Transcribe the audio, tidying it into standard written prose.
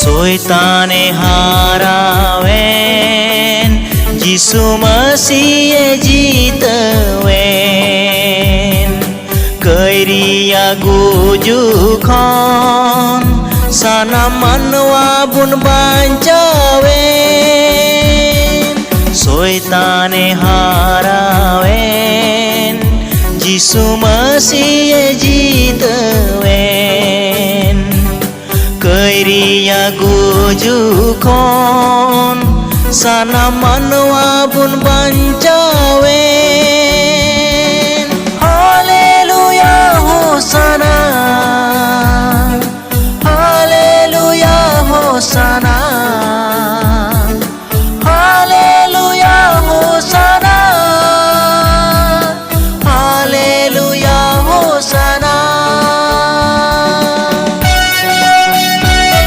Soitane harawen Jisu Masih jitawen Kairia guju khon Sana manwa bun bancawen Soitane harawen Jisu Masih jitawen Kairia guju khon Sana manwa bun bancawen Haleluya Hosana